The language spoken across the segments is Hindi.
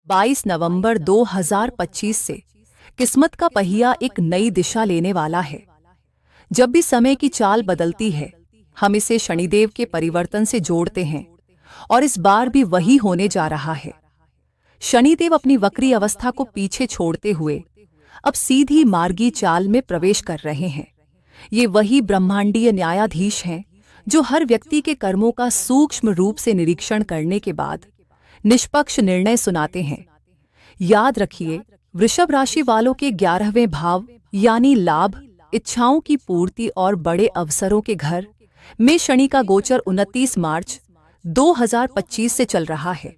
22 नवंबर 2025 से किस्मत का पहिया एक नई दिशा लेने वाला है। जब भी समय की चाल बदलती है, हम इसे शनिदेव के परिवर्तन से जोड़ते हैं और इस बार भी वही होने जा रहा है। शनिदेव अपनी वक्री अवस्था को पीछे छोड़ते हुए अब सीधी मार्गी चाल में प्रवेश कर रहे हैं। ये वही ब्रह्मांडीय न्यायाधीश हैं जो हर व्यक्ति के कर्मों का सूक्ष्म रूप से निरीक्षण करने के बाद निष्पक्ष निर्णय सुनाते हैं। याद रखिए, वृषभ राशि वालों के 11वें भाव यानी लाभ, इच्छाओं की पूर्ति और बड़े अवसरों के घर में शनि का गोचर 29 मार्च 2025 से चल रहा है।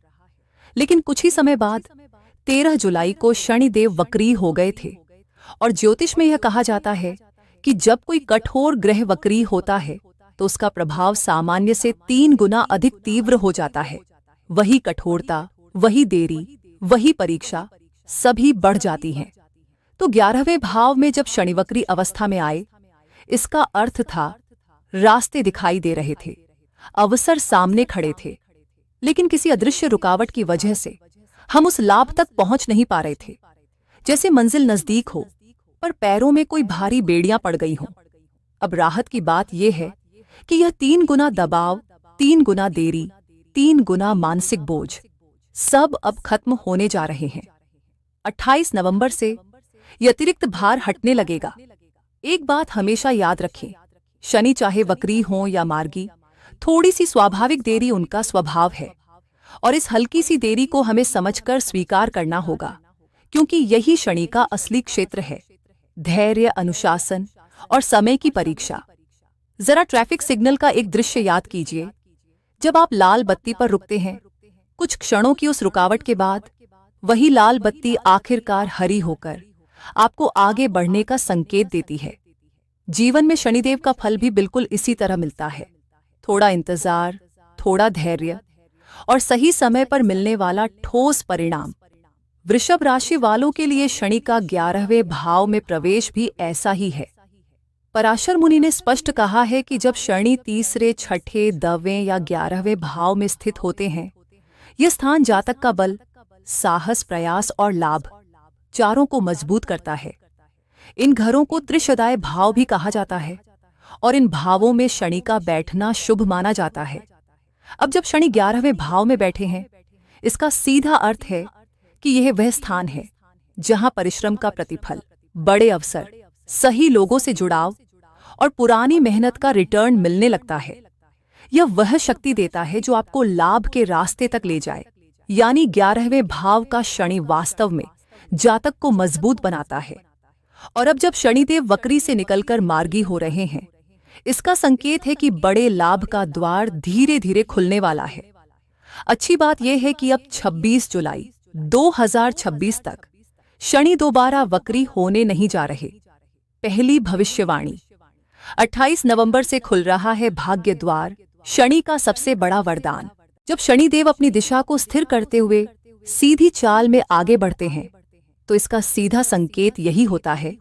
लेकिन कुछ ही समय बाद 13 जुलाई को शनिदेव वक्री हो गए थे और ज्योतिष में यह कहा जाता है कि जब कोई कठोर ग्रह वक्री होता है तो उसका प्रभाव सामान्य से 3 गुना अधिक तीव्र हो जाता है। वही कठोरता, वही देरी, वही परीक्षा सभी बढ़ जाती हैं। तो 11वें भाव में जब शनि वक्री अवस्था में आए, इसका अर्थ था रास्ते दिखाई दे रहे थे, अवसर सामने खड़े थे, लेकिन किसी अदृश्य रुकावट की वजह से हम उस लाभ तक पहुंच नहीं पा रहे थे। जैसे मंजिल नजदीक हो पर पैरों में कोई भारी बेड़ियां पड़ गई हों। अब राहत की बात यह है कि यह 3 गुना दबाव, 3 गुना देरी, 3 गुना मानसिक बोझ सब अब खत्म होने जा रहे हैं। 28 नवंबर से यह अतिरिक्त भार हटने लगेगा। एक बात हमेशा याद रखें, शनि चाहे वक्री हो या मार्गी, थोड़ी सी स्वाभाविक देरी उनका स्वभाव है और इस हल्की सी देरी को हमें समझकर स्वीकार करना होगा, क्योंकि यही शनि का असली क्षेत्र है। धैर्य, अनुशासन और समय की परीक्षा। जरा ट्रैफिक सिग्नल का एक दृश्य याद कीजिए। जब आप लाल बत्ती पर रुकते हैं, कुछ क्षणों की उस रुकावट के बाद वही लाल बत्ती आखिरकार हरी होकर आपको आगे बढ़ने का संकेत देती है। जीवन में शनिदेव का फल भी बिल्कुल इसी तरह मिलता है। थोड़ा इंतजार, थोड़ा धैर्य और सही समय पर मिलने वाला ठोस परिणाम। वृषभ राशि वालों के लिए शनि का 11वें भाव में प्रवेश भी ऐसा ही है। पराशर मुनि ने स्पष्ट कहा है कि जब शनि तीसरे, छठे, 10वें या 11वें भाव में स्थित होते हैं, यह स्थान जातक का बल, साहस, प्रयास और लाभ चारों को मजबूत करता है। इन घरों को त्रिशदाय भाव भी कहा जाता है और इन भावों में शनि का बैठना शुभ माना जाता है। अब जब शनि 11वें भाव में बैठे हैं, इसका सीधा अर्थ है कि यह वह स्थान है जहां परिश्रम का प्रतिफल, बड़े अवसर, सही लोगों से जुड़ाव और पुरानी मेहनत का रिटर्न मिलने लगता है। यह वह शक्ति देता है जो आपको लाभ के रास्ते तक ले जाए। यानी 11वें भाव का शनि वास्तव में जातक को मजबूत बनाता है। और अब जब शनिदेव वक्री से निकलकर मार्गी हो रहे हैं, इसका संकेत है कि बड़े लाभ का द्वार धीरे धीरे खुलने वाला है। अच्छी बात यह है कि अब 26 जुलाई 2026 तक शनि दोबारा वक्री होने नहीं जा रहे। पहली भविष्यवाणी, 28 नवंबर से खुल रहा है भाग्य द्वार, शनि का सबसे बड़ा वरदान। जब शनिदेव अपनी दिशा को स्थिर करते हुए सीधी चाल में आगे बढ़ते हैं, तो इसका सीधा संकेत यही होता है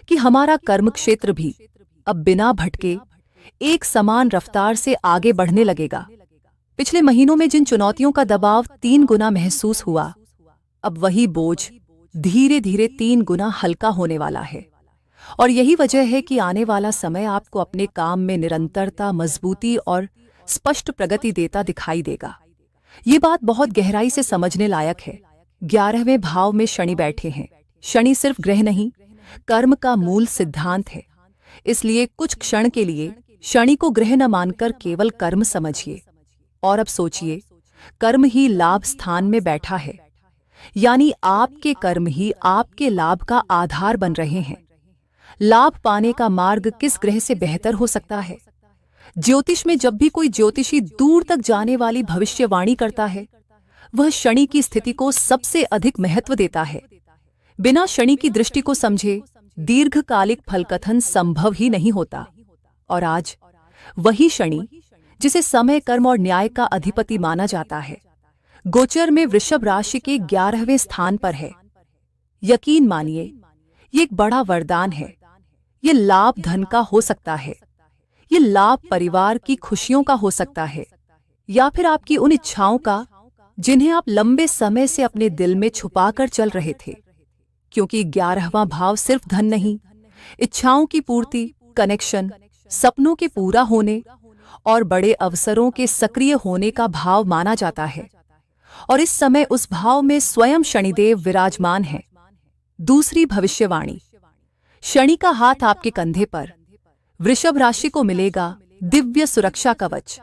कि हमारा कर्म क्षेत्र भी अब बिना भटके एक समान रफ्तार से आगे बढ़ने लगेगा। पिछले महीनों में जिन चुनौतियों का दबाव 3 गुना महसूस हुआ, अब वही बोझ धीरे धीरे 3 गुना हल्का होने वाला है। और यही वजह है कि आने वाला समय आपको अपने काम में निरंतरता, मजबूती और स्पष्ट प्रगति देता दिखाई देगा। ये बात बहुत गहराई से समझने लायक है। 11वें भाव में शनि बैठे हैं। शनि सिर्फ ग्रह नहीं, कर्म का मूल सिद्धांत है। इसलिए कुछ क्षण के लिए शनि को ग्रह न मानकर केवल कर्म समझिए और अब सोचिए, कर्म ही लाभ स्थान में बैठा है। यानी आपके कर्म ही आपके लाभ का आधार बन रहे हैं। लाभ पाने का मार्ग किस ग्रह से बेहतर हो सकता है? ज्योतिष में जब भी कोई ज्योतिषी दूर तक जाने वाली भविष्यवाणी करता है, वह शनि की स्थिति को सबसे अधिक महत्व देता है। बिना शनि की दृष्टि को समझे दीर्घकालिक फलकथन संभव ही नहीं होता। और आज वही शनि, जिसे समय, कर्म और न्याय का अधिपति माना जाता है, गोचर में वृषभ राशि के 11वें स्थान पर है। यकीन मानिए, ये एक बड़ा वरदान है। ये लाभ धन का हो सकता है, ये लाभ परिवार की खुशियों का हो सकता है, या फिर आपकी उन इच्छाओं का जिन्हें आप लंबे समय से अपने दिल में छुपाकर चल रहे थे। क्योंकि 11वां भाव सिर्फ धन नहीं, इच्छाओं की पूर्ति, कनेक्शन, सपनों के पूरा होने और बड़े अवसरों के सक्रिय होने का भाव माना जाता है। और इस समय उस भाव में स्वयं शनिदेव विराजमान हैं। दूसरी भविष्यवाणी। शनि का हाथ आपके कंधे पर, वृषभ राशि को मिलेगा दिव्य सुरक्षा कवच।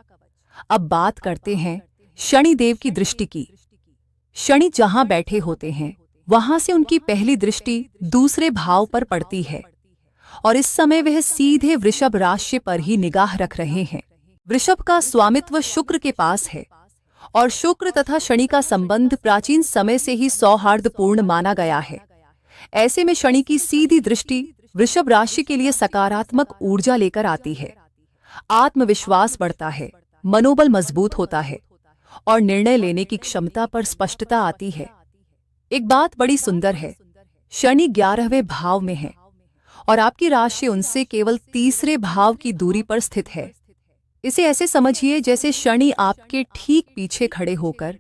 अब बात करते हैं शनिदेव की दृष्टि की। शनि जहां बैठे होते हैं वहां से उनकी पहली दृष्टि दूसरे भाव पर पड़ती है और इस समय वह सीधे वृषभ राशि पर ही निगाह रख रहे हैं। वृषभ का स्वामित्व शुक्र के पास है और शुक्र तथा शनि का संबंध प्राचीन समय से ही सौहार्दपूर्ण माना गया है। ऐसे में शनि की सीधी दृष्टि वृषभ राशि के लिए सकारात्मक ऊर्जा लेकर आती है। आत्मविश्वास बढ़ता है, मनोबल मजबूत होता है और निर्णय लेने की क्षमता पर स्पष्टता आती है। एक बात बड़ी सुंदर है, शनि 11वें भाव में है और आपकी राशि उनसे केवल तीसरे भाव की दूरी पर स्थित है। इसे ऐसे समझिए जैसे शनि आपके ठीक पीछे खड़े होकर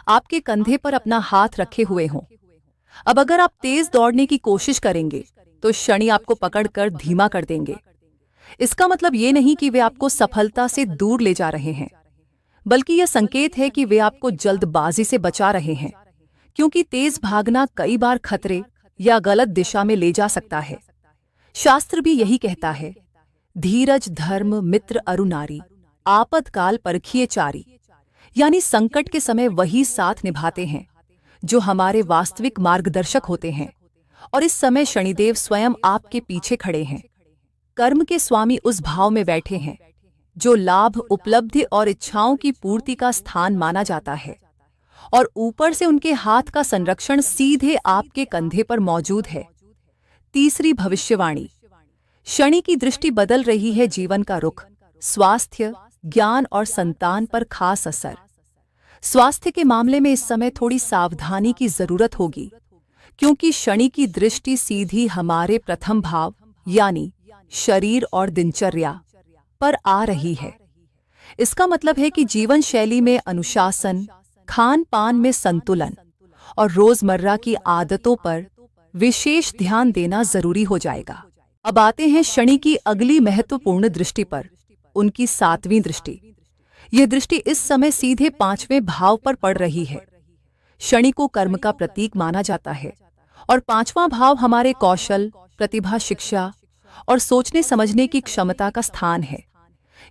आपके कंधे पर अपना हाथ रखे हुए हों। अब अगर आप तेज दौड़ने की कोशिश करेंगे तो शनि आपको पकड़कर धीमा कर देंगे। इसका मतलब ये नहीं कि वे आपको सफलता से दूर ले जा रहे हैं, बल्कि यह संकेत है कि वे आपको जल्दबाजी से बचा रहे हैं, क्योंकि तेज भागना कई बार खतरे या गलत दिशा में ले जा सकता है। शास्त्र भी यही कहता है, धीरज धर्म मित्र अरु नारी, आपतकाल परखिए चारी। यानी संकट के समय वही साथ निभाते हैं जो हमारे वास्तविक मार्गदर्शक होते हैं। और इस समय शनिदेव स्वयं आपके पीछे खड़े हैं। कर्म के स्वामी उस भाव में बैठे हैं जो लाभ, उपलब्धि और इच्छाओं की पूर्ति का स्थान माना जाता है और ऊपर से उनके हाथ का संरक्षण सीधे आपके कंधे पर मौजूद है। तीसरी भविष्यवाणी। शनि की दृष्टि बदल रही है जीवन का रुख, स्वास्थ्य, ज्ञान और संतान पर खास असर। स्वास्थ्य के मामले में इस समय थोड़ी सावधानी की जरूरत होगी, क्योंकि शनि की दृष्टि सीधी हमारे प्रथम भाव यानी शरीर और दिनचर्या पर आ रही है। इसका मतलब है कि जीवन शैली में अनुशासन, खान पान में संतुलन और रोजमर्रा की आदतों पर विशेष ध्यान देना जरूरी हो जाएगा। अब आते हैं शनि की अगली महत्वपूर्ण दृष्टि पर, उनकी 7वीं दृष्टि। यह दृष्टि इस समय सीधे 5वें भाव पर पड़ रही है। शनि को कर्म का प्रतीक माना जाता है और 5वां भाव हमारे कौशल, प्रतिभा, शिक्षा और सोचने समझने की क्षमता का स्थान है।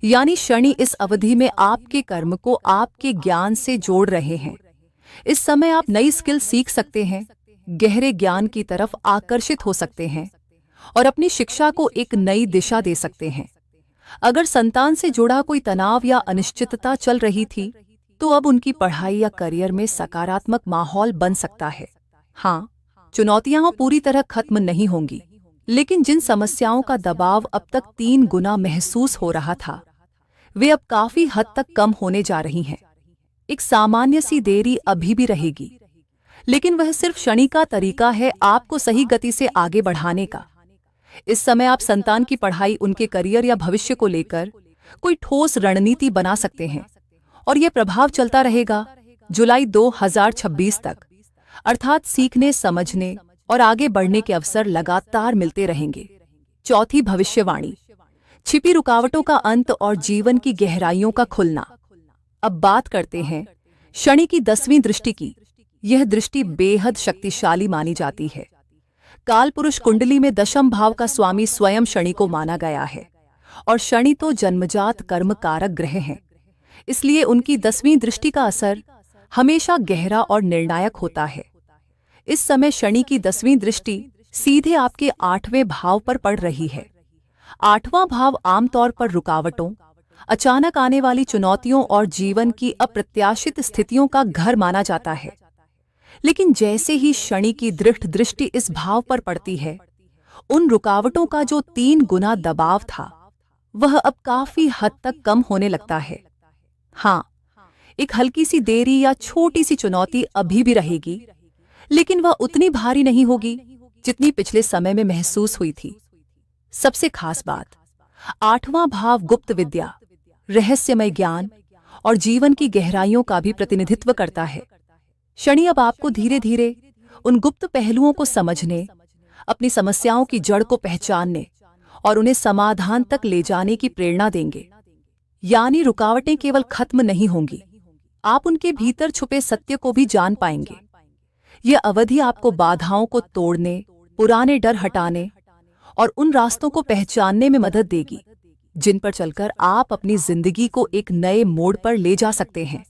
यानी शनि इस अवधि में आपके कर्म को आपके ज्ञान से जोड़ रहे हैं। इस समय आप नई स्किल सीख सकते हैं, गहरे ज्ञान की तरफ आकर्षित हो सकते हैं और अपनी शिक्षा को एक नई दिशा दे सकते हैं। अगर संतान से जुड़ा कोई तनाव या अनिश्चितता चल रही थी, तो अब उनकी पढ़ाई या करियर में सकारात्मक माहौल बन सकता है। हाँ, चुनौतियां पूरी तरह खत्म नहीं होंगी, लेकिन जिन समस्याओं का दबाव अब तक 3 गुना महसूस हो रहा था, वे अब काफी हद तक कम होने जा रही हैं। एक सामान्य सी देरी अभी भी रहेगी, लेकिन वह सिर्फ शनि का तरीका है आपको सही गति से आगे बढ़ाने का। इस समय आप संतान की पढ़ाई, उनके करियर या भविष्य को लेकर कोई ठोस रणनीति बना सकते हैं और यह प्रभाव चलता रहेगा जुलाई 2026 तक। अर्थात सीखने, समझने और आगे बढ़ने के अवसर लगातार मिलते रहेंगे। चौथी भविष्यवाणी। छिपी रुकावटों का अंत और जीवन की गहराइयों का खुलना। अब बात करते हैं शनि की 10वीं दृष्टि की। यह दृष्टि बेहद शक्तिशाली मानी जाती है। कालपुरुष कुंडली में 10म भाव का स्वामी स्वयं शनि को माना गया है और शनि तो जन्मजात कर्म कारक ग्रह हैं। इसलिए उनकी 10वीं दृष्टि का असर हमेशा गहरा और निर्णायक होता है। इस समय शनि की 10वीं दृष्टि सीधे आपके 8वें भाव पर पड़ रही है। 8वां भाव आमतौर पर रुकावटों, अचानक आने वाली चुनौतियों और जीवन की अप्रत्याशित स्थितियों का घर माना जाता है। लेकिन जैसे ही शनि की दृढ़ दृष्टि इस भाव पर पड़ती है, उन रुकावटों का जो 3 गुना दबाव था, वह अब काफी हद तक कम होने लगता है। हाँ, एक हल्की सी देरी या छोटी सी चुनौती अभी भी रहेगी, लेकिन वह उतनी भारी नहीं होगी जितनी पिछले समय में महसूस हुई थी। सबसे खास बात, 8वां भाव गुप्त विद्या, रहस्यमय ज्ञान और जीवन की गहराइयों का भी प्रतिनिधित्व करता है। शनि अब आपको धीरे धीरे उन गुप्त पहलुओं को समझने, अपनी समस्याओं की जड़ को पहचानने और उन्हें समाधान तक ले जाने की प्रेरणा देंगे। यानी रुकावटें केवल खत्म नहीं होंगी, आप उनके भीतर छुपे सत्य को भी जान पाएंगे। यह अवधि आपको बाधाओं को तोड़ने, पुराने डर हटाने और उन रास्तों को पहचानने में मदद देगी जिन पर चलकर आप अपनी जिंदगी को एक नए मोड़ पर ले जा सकते हैं।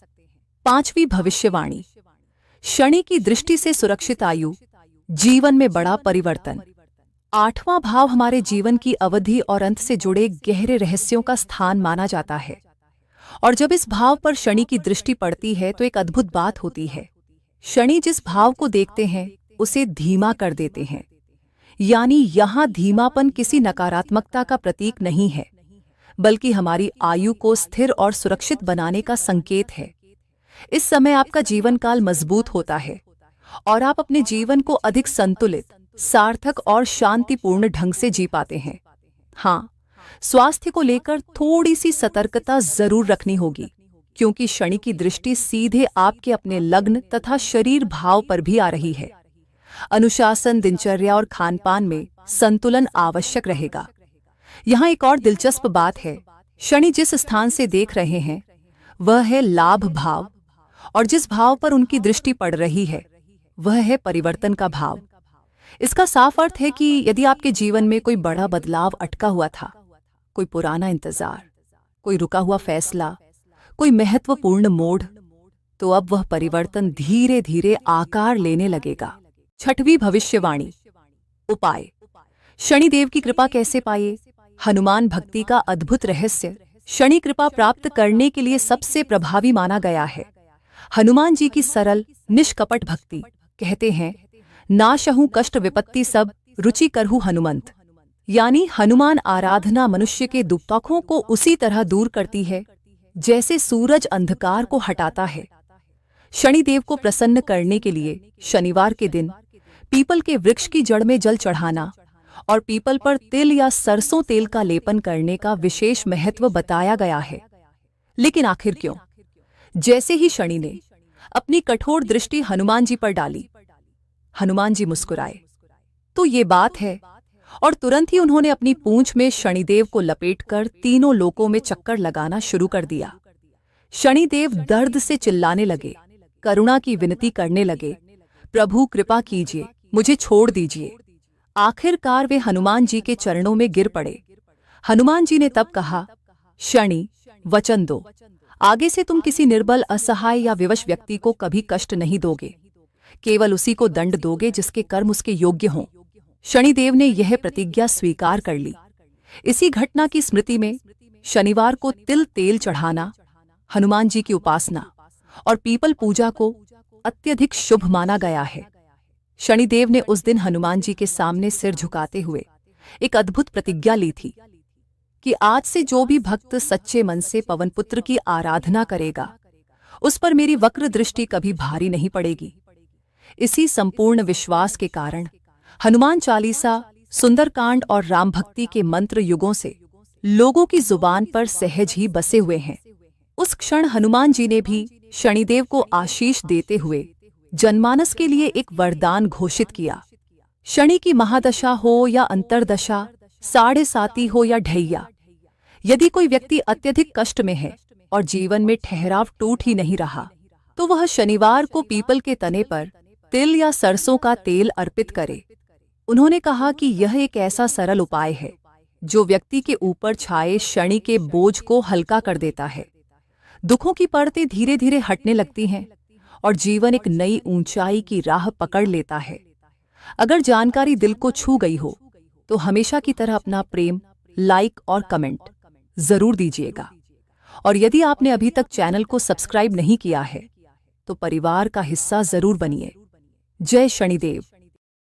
5वीं भविष्यवाणी, शनि की दृष्टि से सुरक्षित आयु, जीवन में बड़ा परिवर्तन। 8वां भाव हमारे जीवन की अवधि और अंत से जुड़े गहरे रहस्यों का स्थान माना जाता है, और जब इस भाव पर शनि की दृष्टि पड़ती है तो एक अद्भुत बात होती है। शनि जिस भाव को देखते हैं उसे धीमा कर देते हैं। यानी यहां धीमापन किसी नकारात्मकता का प्रतीक नहीं है, बल्कि हमारी आयु को स्थिर और सुरक्षित बनाने का संकेत है। इस समय आपका जीवन काल मजबूत होता है और आप अपने जीवन को अधिक संतुलित, सार्थक और शांतिपूर्ण ढंग से जी पाते हैं। हाँ, स्वास्थ्य को लेकर थोड़ी सी सतर्कता जरूर रखनी होगी, क्योंकि शनि की दृष्टि सीधे आपके अपने लग्न तथा शरीर भाव पर भी आ रही है। अनुशासन, दिनचर्या और खानपान में संतुलन आवश्यक रहेगा। यहाँ एक और दिलचस्प बात है, शनि जिस स्थान से देख रहे हैं वह है लाभ भाव, और जिस भाव पर उनकी दृष्टि पड़ रही है वह है परिवर्तन का भाव। इसका साफ अर्थ है कि यदि आपके जीवन में कोई बड़ा बदलाव अटका हुआ था, कोई पुराना इंतजार, कोई रुका हुआ फैसला, कोई महत्वपूर्ण मोड़, तो अब वह परिवर्तन धीरे धीरे आकार लेने लगेगा। 6वीं भविष्यवाणी, उपाय। शनिदेव की कृपा कैसे पाए? हनुमान भक्ति का अद्भुत रहस्य शनि कृपा प्राप्त करने के लिए सबसे प्रभावी माना गया है। हनुमान जी की सरल, निष्कपट भक्ति, कहते हैं, नाशहु कष्ट विपत्ति सब, रुचि करहु हनुमंत। यानी हनुमान आराधना मनुष्य के दुखों को उसी तरह दूर करती है जैसे सूरज अंधकार को हटाता है। शनिदेव को प्रसन्न करने के लिए शनिवार के दिन पीपल के वृक्ष की जड़ में जल चढ़ाना और पीपल पर तिल या सरसों तेल का लेपन करने का विशेष महत्व बताया गया है। लेकिन आखिर क्यों? जैसे ही शनि ने अपनी कठोर दृष्टि हनुमान जी पर डाली, हनुमान जी मुस्कुराए। तो ये बात है, और तुरंत ही उन्होंने अपनी पूंछ में शनिदेव को लपेटकर तीनों लोकों में चक्कर लगाना शुरू कर दिया। शनिदेव दर्द से चिल्लाने लगे, करुणा की विनती करने लगे, प्रभु कृपा कीजिए, मुझे छोड़ दीजिए। आखिरकार वे हनुमान जी के चरणों में गिर पड़े। हनुमान जी ने तब कहा, शनि, वचन दो, आगे से तुम किसी निर्बल, असहाय या विवश व्यक्ति को कभी कष्ट नहीं दोगे, केवल उसी को दंड दोगे जिसके कर्म उसके योग्य हों। शनिदेव ने यह प्रतिज्ञा स्वीकार कर ली। इसी घटना की स्मृति में शनिवार को तिल तेल चढ़ाना, हनुमान जी की उपासना और पीपल पूजा को अत्यधिक शुभ माना गया है। शनिदेव ने उस दिन हनुमान जी के सामने सिर झुकाते हुए एक अद्भुत प्रतिज्ञा ली थी कि आज से जो भी भक्त सच्चे मन से पवन पुत्र की आराधना करेगा, उस पर मेरी वक्र दृष्टि कभी भारी नहीं पड़ेगी। इसी संपूर्ण विश्वास के कारण हनुमान चालीसा, सुंदरकांड और राम भक्ति के मंत्र युगों से लोगों की जुबान पर सहज ही बसे हुए हैं। उस क्षण हनुमान जी ने भी शनिदेव को आशीष देते हुए जनमानस के लिए एक वरदान घोषित किया। शनि की महादशा हो या अंतरदशा, 7.5 हो या ढैया, यदि कोई व्यक्ति अत्यधिक कष्ट में है और जीवन में ठहराव टूट ही नहीं रहा, तो वह शनिवार को पीपल के तने पर तिल या सरसों का तेल अर्पित करे। उन्होंने कहा कि यह एक ऐसा सरल उपाय है जो व्यक्ति के ऊपर छाए शनि के बोझ को हल्का कर देता है। दुखों की परतें धीरे धीरे हटने लगती हैं और जीवन एक नई ऊंचाई की राह पकड़ लेता है। अगर जानकारी दिल को छू गई हो तो हमेशा की तरह अपना प्रेम, लाइक और कमेंट जरूर दीजिएगा। और यदि आपने अभी तक चैनल को सब्सक्राइब नहीं किया है तो परिवार का हिस्सा जरूर बनिए। जय शनिदेव।